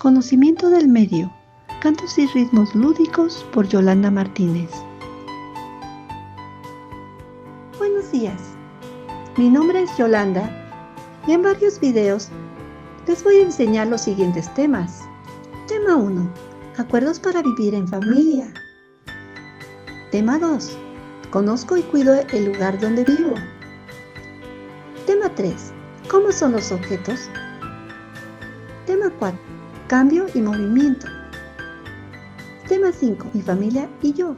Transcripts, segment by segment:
Conocimiento del medio. Cantos y ritmos lúdicos por Yolanda Martínez. Buenos días. Mi nombre es Yolanda y en varios videos les voy a enseñar los siguientes temas. Tema 1. Acuerdos para vivir en familia. Tema 2. Conozco y cuido el lugar donde vivo. Tema 3. ¿Cómo son los objetos? Tema 4. Cambio y movimiento. Tema 5. Mi familia y yo.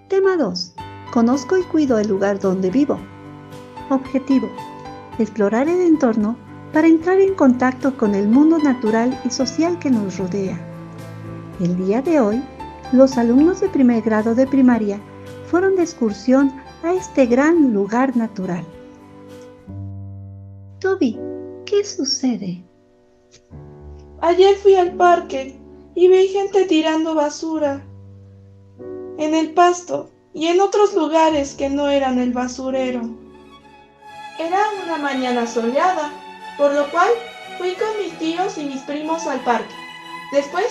Tema 2. Conozco y cuido el lugar donde vivo. Objetivo. Explorar el entorno para entrar en contacto con el mundo natural y social que nos rodea. El día de hoy, los alumnos de primer grado de primaria fueron de excursión a este gran lugar natural. Toby, ¿qué sucede? Ayer fui al parque y vi gente tirando basura en el pasto y en otros lugares que no eran el basurero. Era una mañana soleada, por lo cual fui con mis tíos y mis primos al parque. Después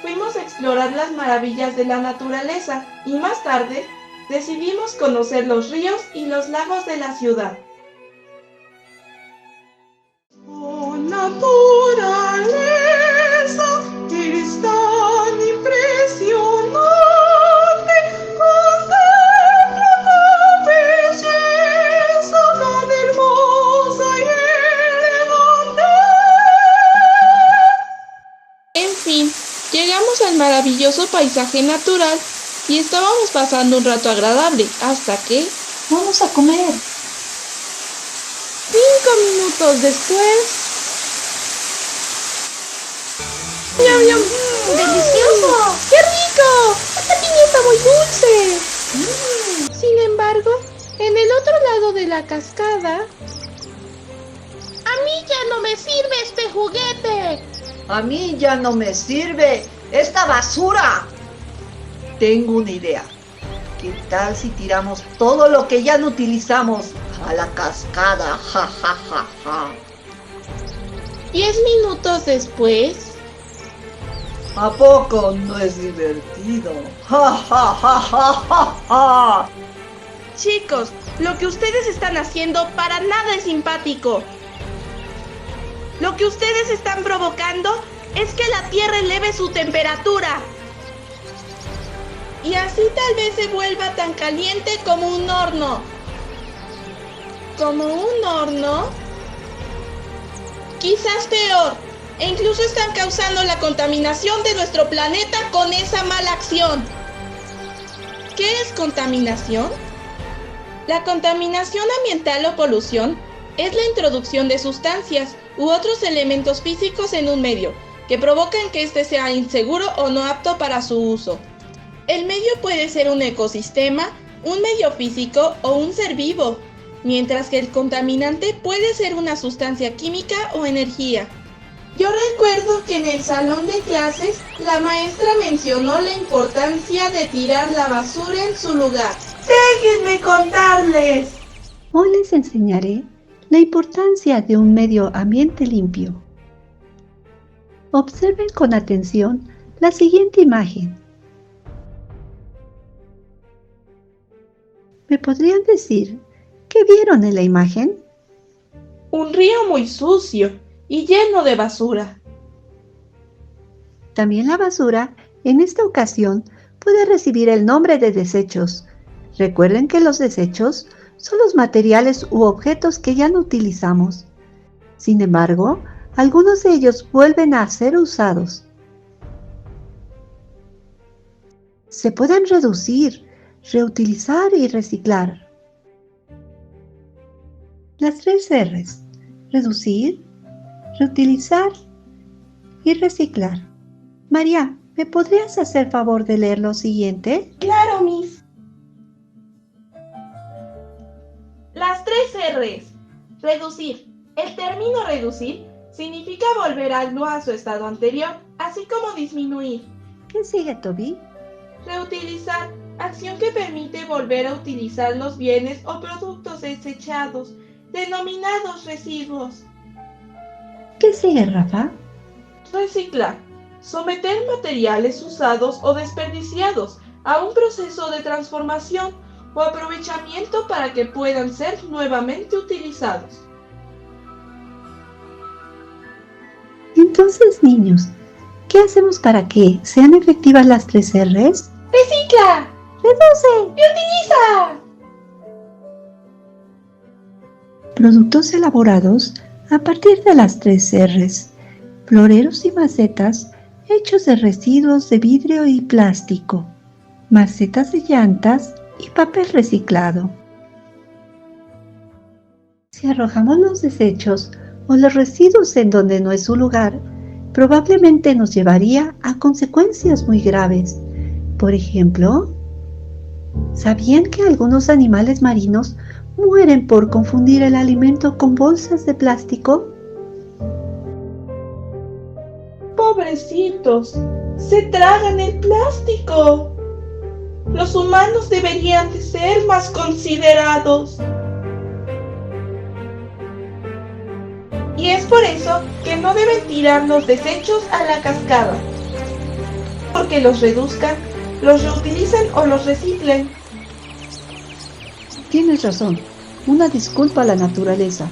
fuimos a explorar las maravillas de la naturaleza y más tarde decidimos conocer los ríos y los lagos de la ciudad. ¡Oh, naturaleza! Es tan impresionante, contempla tu belleza tan hermosa y elegante. En fin, llegamos al maravilloso paisaje natural y estábamos pasando un rato agradable hasta que... Vamos a comer. 5 minutos después... ¡Miau, miau! ¡Delicioso! ¡Qué rico! ¡Esta piña está muy dulce! Sin embargo, en el otro lado de la cascada... ¡A mí ya no me sirve este juguete! A mí ya no me sirve esta basura. Tengo una idea. ¿Qué tal si tiramos todo lo que ya no utilizamos a la cascada? Ja, ja, ja, ja. 10 minutos después... ¿A poco no es divertido? Ja, ja, ja, ja, ja, ja. Chicos, lo que ustedes están haciendo para nada es simpático. Lo que ustedes están provocando es que la Tierra eleve su temperatura. Y así tal vez se vuelva tan caliente como un horno. ¿Como un horno? Quizás peor. E incluso están causando la contaminación de nuestro planeta con esa mala acción. ¿Qué es contaminación? La contaminación ambiental o polución es la introducción de sustancias u otros elementos físicos en un medio que provocan que éste sea inseguro o no apto para su uso. El medio puede ser un ecosistema, un medio físico o un ser vivo, mientras que el contaminante puede ser una sustancia química o energía. Yo recuerdo que en el salón de clases la maestra mencionó la importancia de tirar la basura en su lugar. ¡Déjenme contarles! Hoy les enseñaré la importancia de un medio ambiente limpio. Observen con atención la siguiente imagen. ¿Me podrían decir qué vieron en la imagen? Un río muy sucio y lleno de basura. También la basura, en esta ocasión, puede recibir el nombre de desechos. Recuerden que los desechos son los materiales u objetos que ya no utilizamos. Sin embargo, algunos de ellos vuelven a ser usados. Se pueden reducir, reutilizar y reciclar. Las 3 R's: reducir, reutilizar y reciclar. María, ¿me podrías hacer favor de leer lo siguiente? Claro, Miss. Las 3 R's. Reducir. El término reducir significa volver algo a su estado anterior, así como disminuir. ¿Qué sigue, Toby? Reutilizar. Acción que permite volver a utilizar los bienes o productos desechados, denominados residuos. ¿Qué sigue, Rafa? Reciclar. Someter materiales usados o desperdiciados a un proceso de transformación o aprovechamiento para que puedan ser nuevamente utilizados. Entonces, niños, ¿qué hacemos para que sean efectivas las 3 R's? Recicla, Reduce, reutiliza. productos elaborados a partir de las 3 R's, floreros y macetas hechos de residuos de vidrio y plástico, macetas de llantas y papel reciclado. Si arrojamos los desechos o los residuos en donde no es su lugar, probablemente nos llevaría a consecuencias muy graves. Por ejemplo, ¿sabían que algunos animales marinos mueren por confundir el alimento con bolsas de plástico? Pobrecitos, se tragan el plástico. Los humanos deberían de ser más considerados. Y es por eso que no deben tirar los desechos a la cascada, porque los reduzcan, los reutilicen o los reciclen. Tienes razón. Una disculpa a la naturaleza.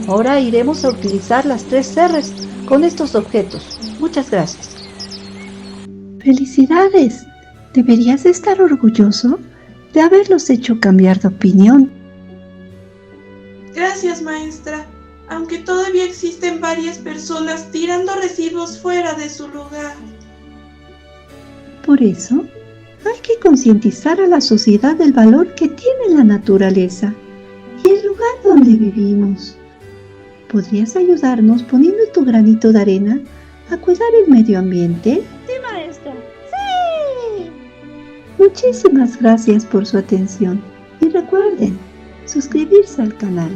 Ahora iremos a utilizar las 3 R's con estos objetos. Muchas gracias. ¡Felicidades! Deberías estar orgulloso de haberlos hecho cambiar de opinión. Gracias, maestra. Aunque todavía existen varias personas tirando residuos fuera de su lugar. Por eso, hay que concientizar a la sociedad del valor que tiene la naturaleza y el lugar donde vivimos. ¿Podrías ayudarnos poniendo tu granito de arena a cuidar el medio ambiente? Sí, maestra. ¡Sí! Muchísimas gracias por su atención y recuerden suscribirse al canal.